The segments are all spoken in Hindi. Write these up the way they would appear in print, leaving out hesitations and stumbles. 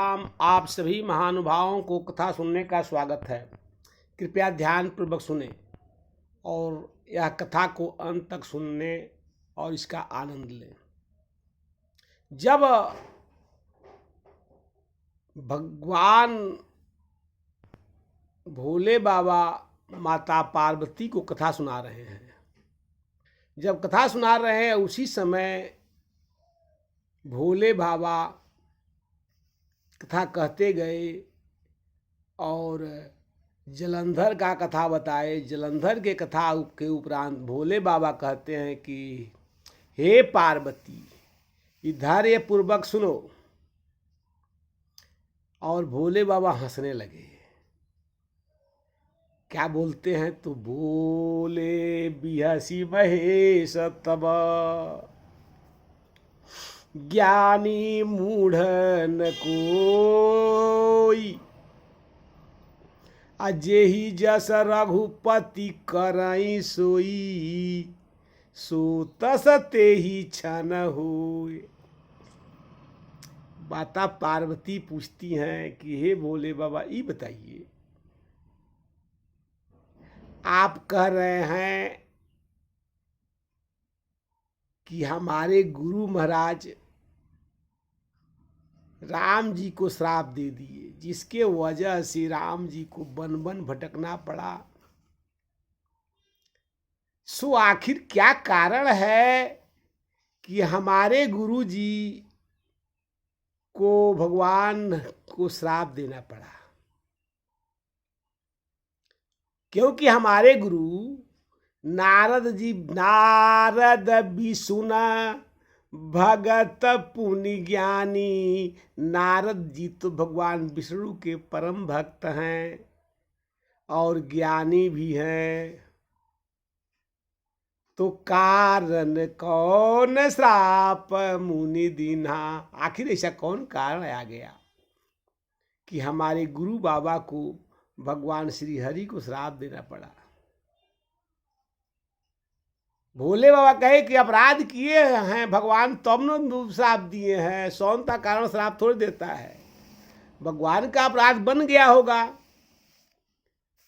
आप सभी महानुभावों को कथा सुनने का स्वागत है। कृपया ध्यान पूर्वक सुने और यह कथा को अंत तक सुनने और इसका आनंद लें। जब भगवान भोले बाबा माता पार्वती को कथा सुना रहे हैं, जब कथा सुना रहे हैं उसी समय भोले बाबा कथा कहते गए और जलंधर का कथा बताए। जलंधर के कथा के उपरांत भोले बाबा कहते हैं कि हे पार्वती, इधर ये पूर्वक सुनो। और भोले बाबा हंसने लगे। क्या बोलते हैं? तो बोले बिहसी महेश तब ज्ञानी मूढ़ न कोई, अजेहि जस रघुपति करई सोई, सो तस तेहि छन होय। माता पार्वती पूछती हैं कि हे भोले बाबा, ये बताइए, आप कह रहे हैं कि हमारे गुरु महाराज राम जी को श्राप दे दिए, जिसके वजह से राम जी को वन वन भटकना पड़ा। सो आखिर क्या कारण है कि हमारे गुरु जी को भगवान को श्राप देना पड़ा? क्योंकि हमारे गुरु नारद विसुना भगत पुनि ज्ञानी। नारद जी तो भगवान विष्णु के परम भक्त हैं और ज्ञानी भी हैं। तो कारण कौन श्राप मुनि दीन्हा? आखिर ऐसा कौन कारण आ गया कि हमारे गुरु बाबा को भगवान श्री हरि को श्राप देना पड़ा? भोले बाबा कहे कि अपराध किए हैं भगवान, तब न श्राप दिए हैं। सौंता कारण श्राप थोड़ी देता है, भगवान का अपराध बन गया होगा।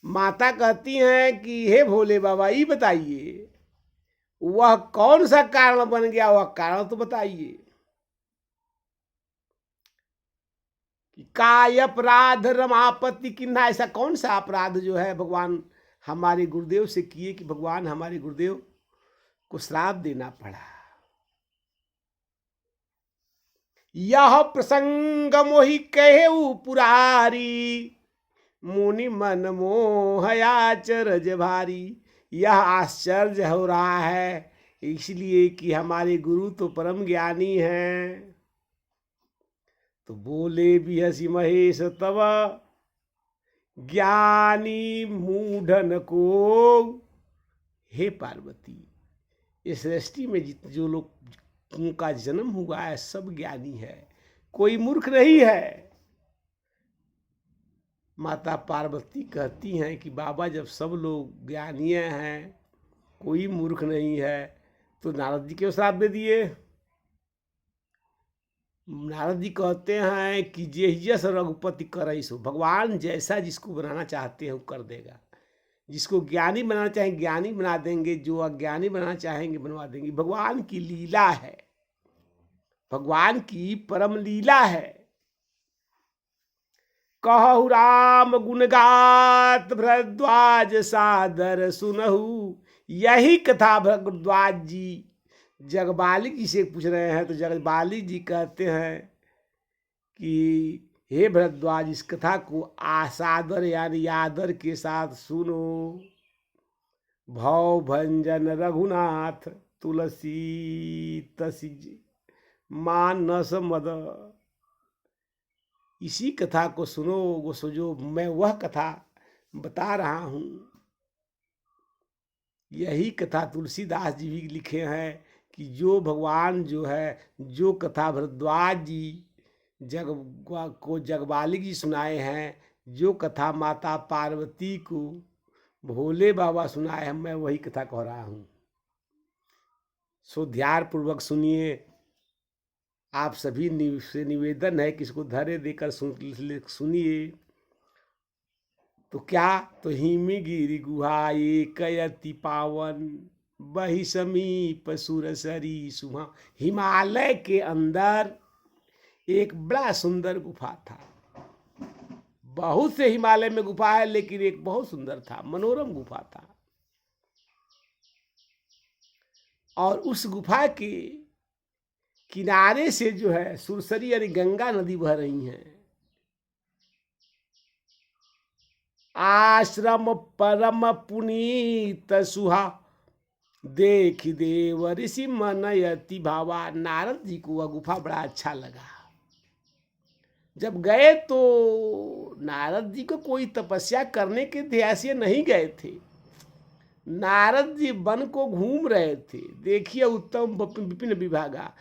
माता कहती हैं कि हे भोले बाबा, ये बताइए वह कौन सा कारण बन गया, वह कारण तो बताइए कि काय अपराध रमापति किन्हा। ऐसा कौन सा अपराध जो है भगवान हमारे गुरुदेव से किए कि भगवान हमारे गुरुदेव को श्राप देना पड़ा? यह प्रसंग मोहि कहेउ पुरारी, मुनि मन मोहयाचरज भारी। यह आश्चर्य हो रहा है इसलिए कि हमारे गुरु तो परम ज्ञानी हैं। तो बोले बिहसी महेश तब ज्ञानी मूढ़न को। हे पार्वती, इस सृष्टि में जो लोग उनका जन्म हुआ है सब ज्ञानी है, कोई मूर्ख नहीं है। माता पार्वती कहती हैं कि बाबा, जब सब लोग ज्ञानी हैं, कोई मूर्ख नहीं है, तो नारद जी क्यों श्राप दे दिए? नारद जी कहते हैं कि जे जस रघुपति करई सो। भगवान जैसा जिसको बनाना चाहते हैं वो कर देगा। जिसको ज्ञानी बनाना चाहेंगे ज्ञानी बना देंगे, जो अज्ञानी बनाना चाहेंगे बनवा देंगे। भगवान की लीला है, भगवान की परम लीला है। कहु राम गुण गात भरद्वाज सादर सुनहु। यही कथा भरद्वाज जी जगबाली जी से पूछ रहे हैं। तो जगबाली जी कहते हैं कि हे भरद्वाज, इस कथा को आसादर यानी आदर के साथ सुनो। भव भंजन रघुनाथ तुलसी तसी मानस मद। इसी कथा को सुनो, वो जो मैं वह कथा बता रहा हूँ। यही कथा तुलसीदास जी भी लिखे हैं कि जो भगवान जो है, जो कथा भरद्वाज जी जगबाली जी सुनाए हैं, जो कथा माता पार्वती को भोले बाबा सुनाए हैं, मैं वही कथा कह रहा हूँ। सो ध्यान पूर्वक सुनिए आप सभी से निवेदन है कि इसको धैर्य देकर सुनिए। तो क्या, तो हिमगिरि गुहा एक अति पावन, बही समीप सुरसरी सुहा। हिमालय के अंदर एक बड़ा सुंदर गुफा था। बहुत से हिमालय में गुफा है, लेकिन एक बहुत सुंदर था, मनोरम गुफा था। और उस गुफा के किनारे से जो है सुरसरी यानी गंगा नदी बह रही है। आश्रम परम पुनीत सुहा, देख देव ऋषि मनयति भावा। नारद जी को वह गुफा बड़ा अच्छा लगा। जब गए तो नारद जी को कोई तपस्या करने के ध्यान से नहीं गए थे। नारद जी वन को घूम रहे थे। देखिए उत्तम विपिन विभागा,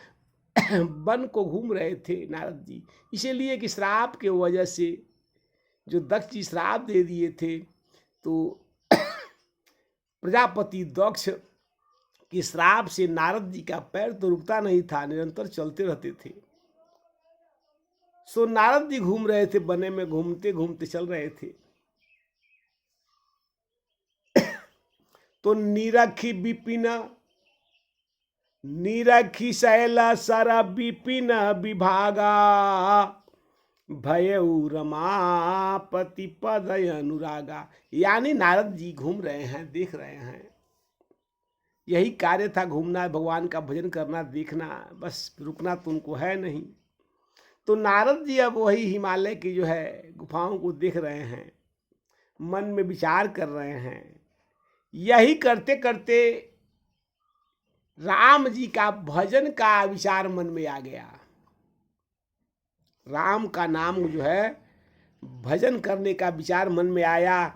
वन को घूम रहे थे नारद जी, इसीलिए कि श्राप के वजह से जो दक्ष जी श्राप दे दिए थे, तो प्रजापति दक्ष के श्राप से नारद जी का पैर तो रुकता नहीं था, निरंतर चलते रहते थे। सो नारद जी घूम रहे थे, बने में घूमते घूमते चल रहे थे। तो निरखी विपिन, निरखी शैला सर विपिन विभागा, भयउ रमापति पद अनुरागा। यानी नारद जी घूम रहे हैं, देख रहे हैं। यही कार्य था, घूमना, भगवान का भजन करना, देखना, बस रुकना तो उनको है नहीं। तो नारद जी अब वही हिमालय की जो है गुफाओं को देख रहे हैं, मन में विचार कर रहे हैं। यही करते करते राम जी का भजन का विचार मन में आ गया। राम का नाम जो है भजन करने का विचार मन में आया।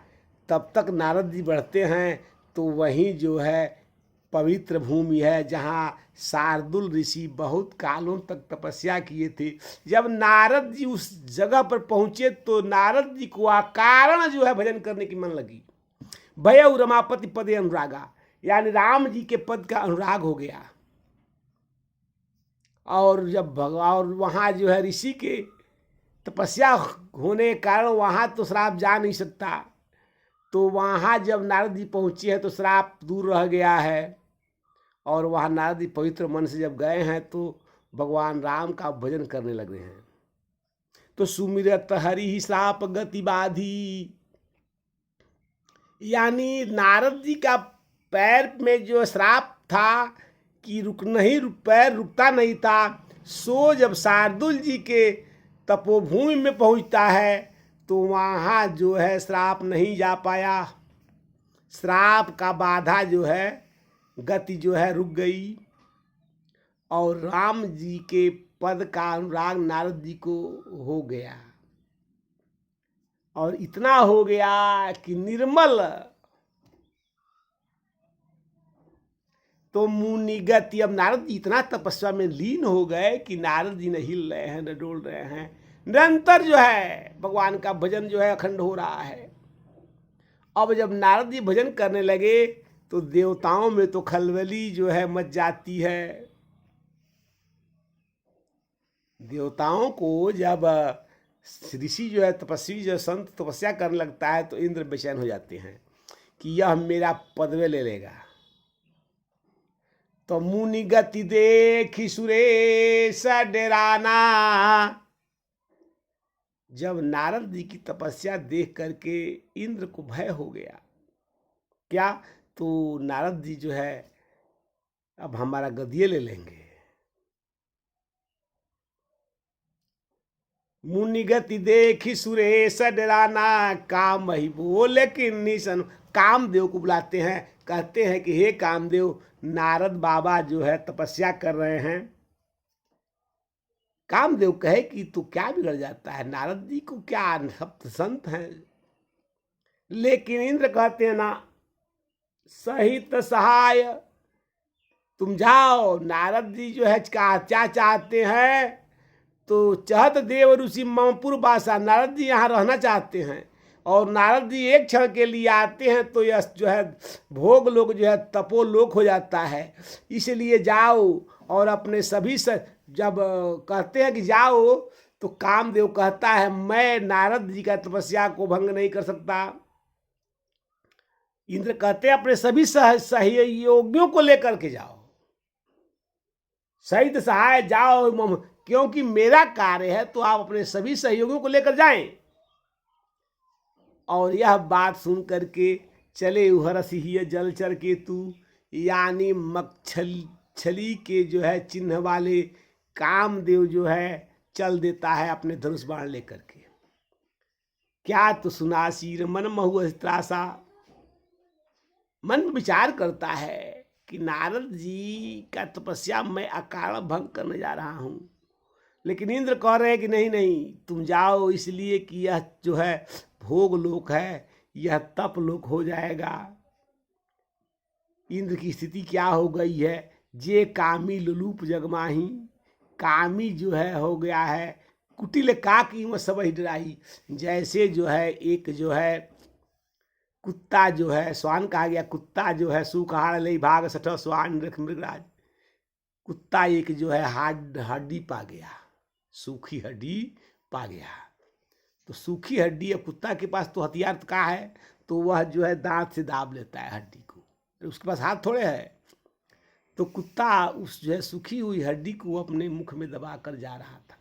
तब तक नारद जी बढ़ते हैं तो वहीं जो है पवित्र भूमि है, जहाँ शार्दुल ऋषि बहुत कालों तक तपस्या किए थे। जब नारद जी उस जगह पर पहुंचे तो नारद जी को अकारण जो है भजन करने की मन लगी। भय रमापति पदे अनुरागा, यानी राम जी के पद का अनुराग हो गया। और जब भगवान वहाँ जो है ऋषि के तपस्या होने के कारण वहाँ तो श्राप जा नहीं सकता, तो वहाँ जब नारद जी पहुँचे हैं तो श्राप दूर रह गया है। और वहाँ नारद जी पवित्र मन से जब गए हैं तो भगवान राम का भजन करने लगे हैं। तो सुमिरत हरि ही श्राप गति बाधी, यानी नारद जी का पैर में जो श्राप था कि पैर रुकता नहीं था, सो जब शार्दुल जी के तपोभूमि में पहुंचता है तो वहाँ जो है श्राप नहीं जा पाया। श्राप का बाधा जो है, गति जो है रुक गई। और राम जी के पद का अनुराग नारद जी को हो गया। और इतना हो गया कि निर्मल, तो मुनि गति। अब नारद जी इतना तपस्या में लीन हो गए कि नारद जी न हिल रहे हैं, न डोल रहे हैं। निरंतर जो है भगवान का भजन जो है अखंड हो रहा है। अब जब नारद जी भजन करने लगे तो देवताओं में तो खलबली जो है मच जाती है। देवताओं को जब ऋषि जो है तपस्वी जो संत तपस्या करने लगता है तो इंद्र बेचैन हो जाते हैं कि यह मेरा पदवे ले लेगा। तो मुनि गति देखी सुरेश डेराना, जब नारद जी की तपस्या देख करके इंद्र को भय हो गया। क्या, तो नारद जी जो है अब हमारा गद्दी ले लेंगे। मुनि गति देखी सुरेश डराना, काम ही बोले कि निशन। कामदेव को बुलाते हैं, कहते हैं कि हे कामदेव, नारद बाबा जो है तपस्या कर रहे हैं। कामदेव कहे कि तू क्या बिगड़ जाता है, नारद जी को क्या, सप्त संत हैं। लेकिन इंद्र कहते हैं ना, सहित सहाय, तुम जाओ। नारद जी जो है क्या चाहते हैं, तो चहत देव ऋषि ममपुर बासा, नारद जी यहाँ रहना चाहते हैं। और नारद जी एक क्षण के लिए आते हैं तो यह जो है भोग लोक जो है तपोलोक हो जाता है। इसलिए जाओ और अपने सभी जब कहते हैं कि जाओ, तो कामदेव कहता है मैं नारद जी का तपस्या को भंग नहीं कर सकता। इंद्र कहते हैं अपने सभी सहयोगियों को लेकर के जाओ, सहित सहाय जाओ क्योंकि मेरा कार्य है, तो आप अपने सभी सहयोगियों को लेकर जाएं। और यह बात सुन करके चले उहरसिहिय जलचर केतु, यानी मक्षली के जो है चिन्ह वाले कामदेव जो है चल देता है अपने धनुष बाण लेकर के। क्या तो सुनासीर मन महु त्रासा, मन विचार करता है कि नारद जी का तपस्या मैं अकारण भंग करने जा रहा हूं, लेकिन इंद्र कह रहे हैं कि नहीं नहीं तुम जाओ, इसलिए कि यह जो है भोग लोक है, यह तप लोक हो जाएगा। इंद्र की स्थिति क्या हो गई है, जे कामी लुलूप जगमाही, कामी जो है हो गया है कुटिल का कीमत सब ही डराई। जैसे जो है एक जो है कुत्ता जो है, स्वान कहा गया, कुत्ता जो है सुकहाड़ ले भाग सठ स्वान रख मृगराज, कुत्ता एक जो है हड्डी पा गया, सूखी हड्डी पा गया। तो सूखी हड्डी है, कुत्ता के पास तो हथियार का है, तो वह जो है दांत से दाब लेता है हड्डी को, उसके पास हाथ थोड़े है। तो कुत्ता उस जो है सूखी हुई हड्डी को अपने मुख में दबा कर जा रहा था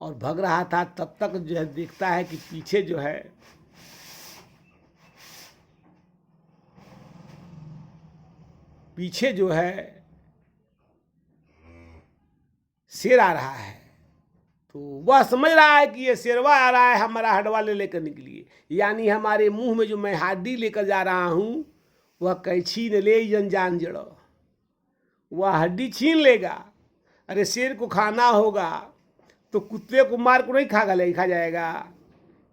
और भग रहा था। तब तक जो है देखता है कि पीछे जो है शेर आ रहा है। तो वह समझ रहा है कि ये शेरवा आ रहा है, हमारा हड्डवा लेकर निकलिए, यानी हमारे मुंह में जो मैं हड्डी लेकर जा रहा हूं वह कैछी न ले जान जड़ो, वह हड्डी छीन लेगा। अरे शेर को खाना होगा तो कुत्ते को मार को नहीं खा जाएगा।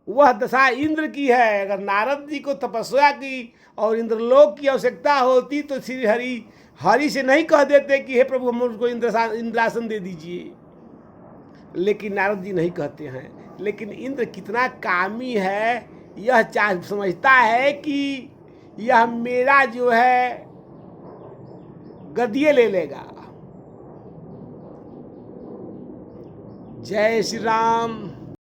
वह दशा इंद्र की है। अगर नारद जी को तपस्या की और इंद्रलोक की आवश्यकता होती तो श्री हरि से नहीं कह देते कि हे प्रभु हम उसको इंद्रासन दे दीजिए, लेकिन नारद जी नहीं कहते हैं। लेकिन इंद्र कितना कामी है, यह समझता है कि यह मेरा जो है गद्दिए ले लेगा। जय श्री राम।